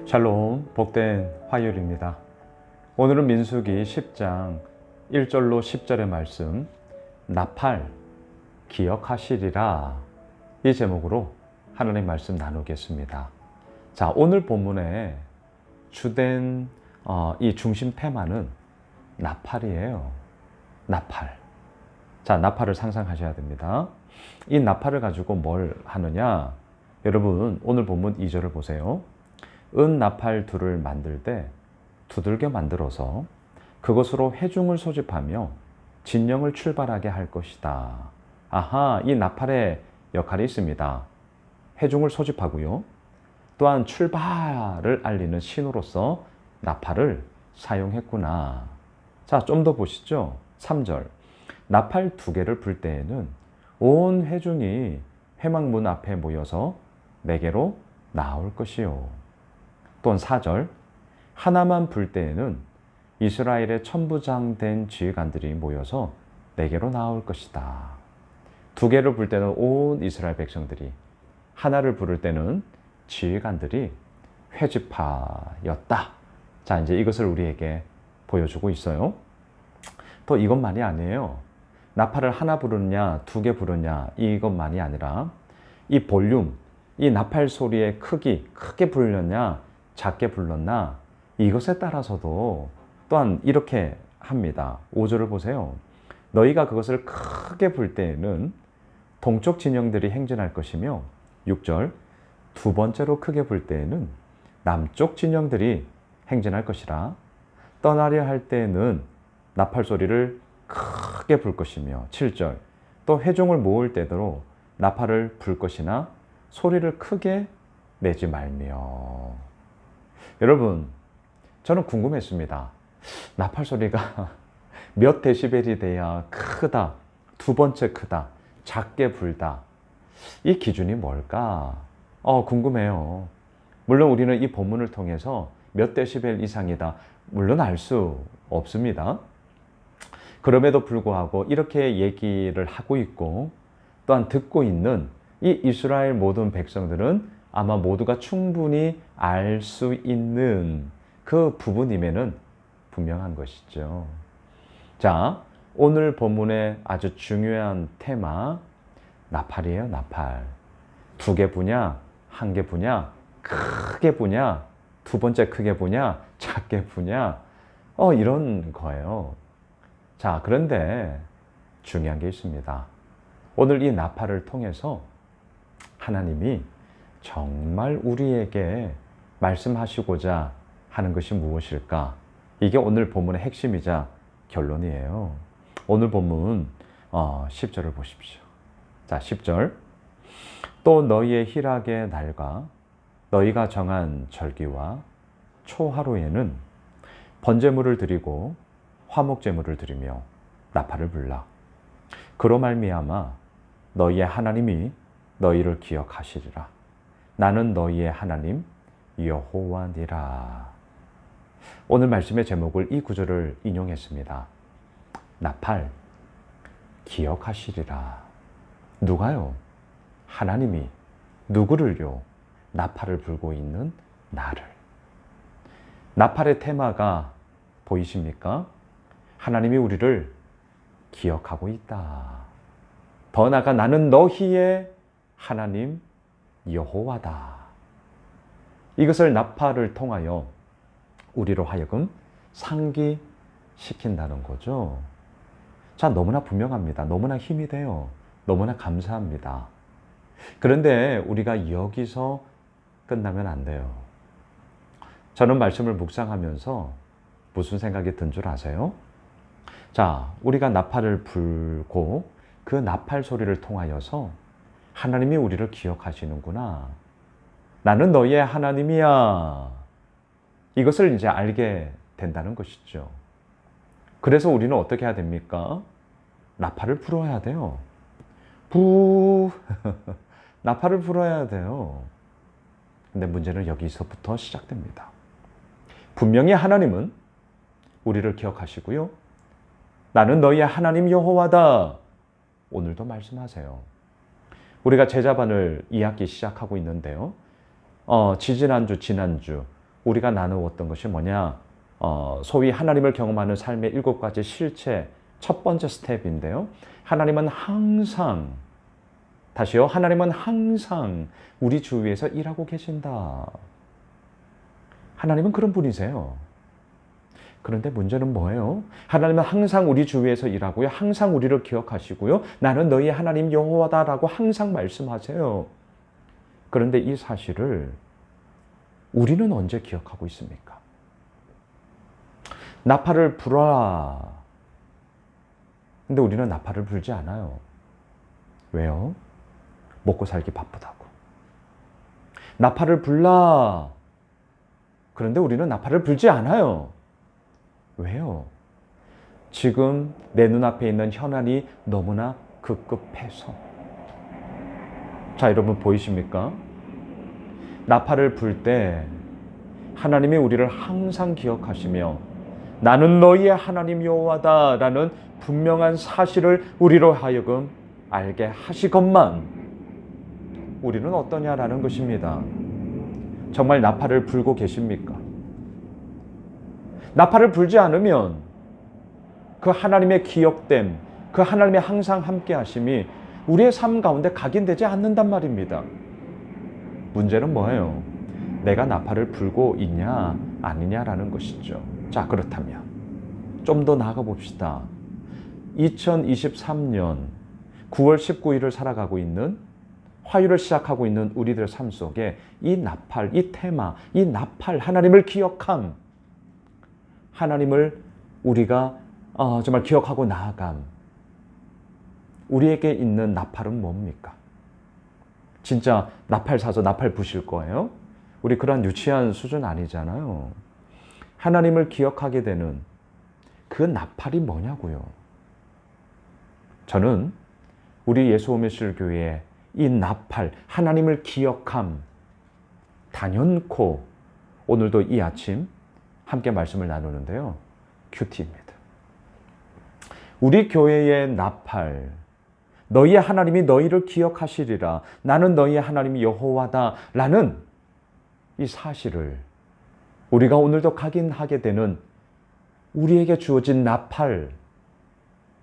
샬롬, 복된 화요일입니다. 오늘은 민수기 10장 1절로 10절의 말씀, 나팔 기억하시리라, 이 제목으로 하나님 말씀 나누겠습니다. 자, 오늘 본문의 주된 이 중심 테마는 나팔이에요. 나팔. 자, 나팔을 상상하셔야 됩니다. 이 나팔을 가지고 뭘 하느냐? 여러분, 오늘 본문 2절을 보세요. 은 나팔 둘을 만들 때 두들겨 만들어서 그것으로 회중을 소집하며 진영을 출발하게 할 것이다. 아하, 이 나팔의 역할이 있습니다. 회중을 소집하고요. 또한 출발을 알리는 신호로서 나팔을 사용했구나. 자, 좀 더 보시죠. 3절. 나팔 2개를 불 때에는 온 회중이 회막문 앞에 모여서 내게로 나올 것이요. 또한 4절, 하나만 불 때에는 이스라엘의 천부장된 지휘관들이 모여서 내게로 나올 것이다. 2개를 불 때는 온 이스라엘 백성들이, 하나를 부를 때는 지휘관들이 회집하였다. 자, 이제 이것을 우리에게 보여주고 있어요. 또 이것만이 아니에요. 나팔을 하나 부르느냐 2개 부르느냐 이것만이 아니라 이 볼륨, 이 나팔 소리의 크기, 크게 불렸냐 작게 불렀나, 이것에 따라서도 또한 이렇게 합니다. 5절을 보세요. 너희가 그것을 크게 불 때에는 동쪽 진영들이 행진할 것이며, 6절, 두 번째로 크게 불 때에는 남쪽 진영들이 행진할 것이라. 떠나려 할 때에는 나팔 소리를 크게 불 것이며, 7절, 또 회중을 모을 때도 나팔을 불 것이나 소리를 크게 내지 말며. 여러분, 저는 궁금했습니다. 나팔 소리가 몇 데시벨이 돼야 크다, 두 번째 크다, 작게 불다, 이 기준이 뭘까? 궁금해요. 물론 우리는 이 본문을 통해서 몇 데시벨 이상이다, 물론 알 수 없습니다. 그럼에도 불구하고 이렇게 얘기를 하고 있고, 또한 듣고 있는 이 이스라엘 모든 백성들은 아마 모두가 충분히 알 수 있는 그 부분임에는 분명한 것이죠. 자, 오늘 본문의 아주 중요한 테마, 나팔이에요. 나팔. 2개 부냐, 1개 부냐, 크게 부냐, 두 번째 크게 부냐, 작게 부냐, 이런 거예요. 자, 그런데 중요한 게 있습니다. 오늘 이 나팔을 통해서 하나님이 정말 우리에게 말씀하시고자 하는 것이 무엇일까? 이게 오늘 본문의 핵심이자 결론이에요. 오늘 본문 10절을 보십시오. 자, 10절. 또 너희의 희락의 날과 너희가 정한 절기와 초하루에는 번제물을 드리고 화목제물을 드리며 나팔을 불라. 그로 말미암아 너희의 하나님이 너희를 기억하시리라. 나는 너희의 하나님 여호와니라. 오늘 말씀의 제목을 이 구절을 인용했습니다. 나팔 기억하시리라. 누가요? 하나님이. 누구를요? 나팔을 불고 있는 나를. 나팔의 테마가 보이십니까? 하나님이 우리를 기억하고 있다. 더 나아가 나는 너희의 하나님 여호와다. 이것을 나팔을 통하여 우리로 하여금 상기시킨다는 거죠. 자, 너무나 분명합니다. 너무나 힘이 돼요. 너무나 감사합니다. 그런데 우리가 여기서 끝나면 안 돼요. 저는 말씀을 묵상하면서 무슨 생각이 든 줄 아세요? 자, 우리가 나팔을 불고 그 나팔 소리를 통하여서 하나님이 우리를 기억하시는구나. 나는 너희의 하나님이야. 이것을 이제 알게 된다는 것이죠. 그래서 우리는 어떻게 해야 됩니까? 나팔을 불어야 돼요. 부 나팔을 불어야 돼요. 근데 문제는 여기서부터 시작됩니다. 분명히 하나님은 우리를 기억하시고요. 나는 너희의 하나님 여호와다. 오늘도 말씀하세요. 우리가 제자반을 2학기 시작하고 있는데요. 지지난주, 지난주 우리가 나누었던 것이 뭐냐? 소위 하나님을 경험하는 삶의 7가지 실체 첫 번째 스텝인데요. 하나님은 항상, 다시요. 하나님은 항상 우리 주위에서 일하고 계신다. 하나님은 그런 분이세요. 그런데 문제는 뭐예요? 하나님은 항상 우리 주위에서 일하고요. 항상 우리를 기억하시고요. 나는 너희 하나님 여호와다라고 항상 말씀하세요. 그런데 이 사실을 우리는 언제 기억하고 있습니까? 나팔을 불어라. 근데 우리는 나팔을 불지 않아요. 왜요? 먹고 살기 바쁘다고. 나팔을 불라. 그런데 우리는 나팔을 불지 않아요. 왜요? 지금 내 눈앞에 있는 현안이 너무나 급급해서. 자, 여러분 보이십니까? 나팔을 불 때 하나님이 우리를 항상 기억하시며 나는 너희의 하나님 여호와다 라는 분명한 사실을 우리로 하여금 알게 하시건만 우리는 어떠냐라는 것입니다. 정말 나팔을 불고 계십니까? 나팔을 불지 않으면 그 하나님의 기억됨, 그 하나님의 항상 함께 하심이 우리의 삶 가운데 각인되지 않는단 말입니다. 문제는 뭐예요? 내가 나팔을 불고 있냐 아니냐라는 것이죠. 자, 그렇다면 좀 더 나아가 봅시다. 2023년 9월 19일을 살아가고 있는, 화요일을 시작하고 있는 우리들의 삶 속에 이 나팔, 이 테마, 이 나팔, 하나님을 기억함, 하나님을 우리가 정말 기억하고 나아감, 우리에게 있는 나팔은 뭡니까? 진짜 나팔 사서 나팔 부실 거예요? 우리 그런 유치한 수준 아니잖아요. 하나님을 기억하게 되는 그 나팔이 뭐냐고요. 저는 우리 예수오메실 교회의 이 나팔, 하나님을 기억함, 단연코 오늘도 이 아침 함께 말씀을 나누는데요. 큐티입니다. 우리 교회의 나팔, 너희의 하나님이 너희를 기억하시리라. 나는 너희의 하나님 여호와다 라는 이 사실을 우리가 오늘도 각인하게 되는 우리에게 주어진 나팔,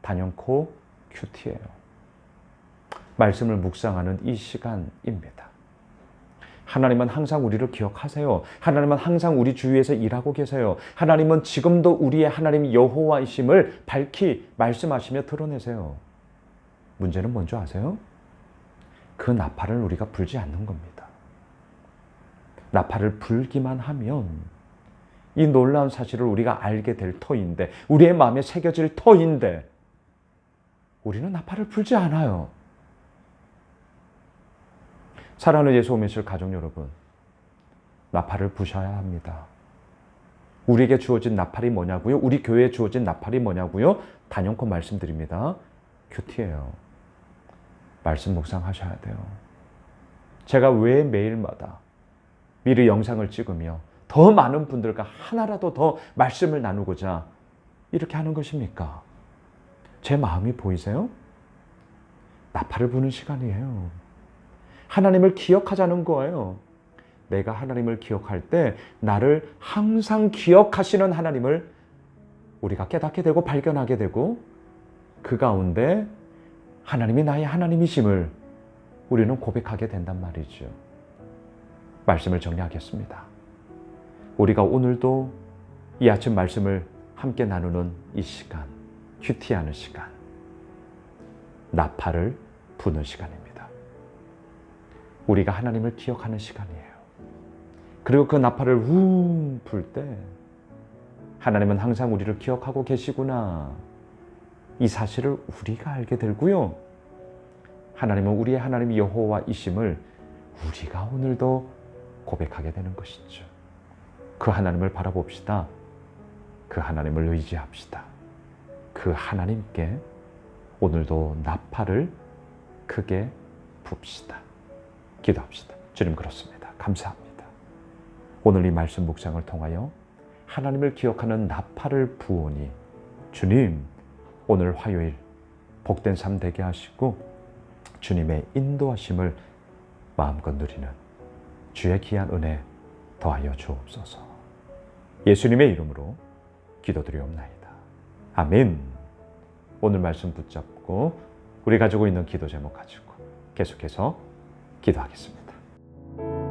단연코 큐티예요. 말씀을 묵상하는 이 시간입니다. 하나님은 항상 우리를 기억하세요. 하나님은 항상 우리 주위에서 일하고 계세요. 하나님은 지금도 우리의 하나님 여호와이심을 밝히 말씀하시며 드러내세요. 문제는 뭔지 아세요? 그 나팔을 우리가 불지 않는 겁니다. 나팔을 불기만 하면 이 놀라운 사실을 우리가 알게 될 터인데, 우리의 마음에 새겨질 터인데 우리는 나팔을 불지 않아요. 사랑하는 예수오메실 가족 여러분, 나팔을 부셔야 합니다. 우리에게 주어진 나팔이 뭐냐고요? 우리 교회에 주어진 나팔이 뭐냐고요? 단연코 말씀드립니다. 큐티예요. 말씀 묵상하셔야 돼요. 제가 왜 매일마다 미리 영상을 찍으며 더 많은 분들과 하나라도 더 말씀을 나누고자 이렇게 하는 것입니까? 제 마음이 보이세요? 나팔을 부는 시간이에요. 하나님을 기억하자는 거예요. 내가 하나님을 기억할 때 나를 항상 기억하시는 하나님을 우리가 깨닫게 되고 발견하게 되고, 그 가운데 하나님이 나의 하나님이심을 우리는 고백하게 된단 말이죠. 말씀을 정리하겠습니다. 우리가 오늘도 이 아침 말씀을 함께 나누는 이 시간, 큐티하는 시간, 나팔을 부는 시간입니다. 우리가 하나님을 기억하는 시간이에요. 그리고 그 나팔을 웅 불 때 하나님은 항상 우리를 기억하고 계시구나, 이 사실을 우리가 알게 되고요. 하나님은 우리의 하나님 여호와이심을 우리가 오늘도 고백하게 되는 것이죠. 그 하나님을 바라봅시다. 그 하나님을 의지합시다. 그 하나님께 오늘도 나팔을 크게 붑시다. 기도합시다. 주님, 그렇습니다. 감사합니다. 오늘 이 말씀 묵상을 통하여 하나님을 기억하는 나팔을 부으니 주님, 오늘 화요일 복된 삶 되게 하시고 주님의 인도하심을 마음껏 누리는 주의 귀한 은혜 더하여 주옵소서. 예수님의 이름으로 기도드리옵나이다. 아멘. 오늘 말씀 붙잡고 우리 가지고 있는 기도 제목 가지고 계속해서 기도하겠습니다.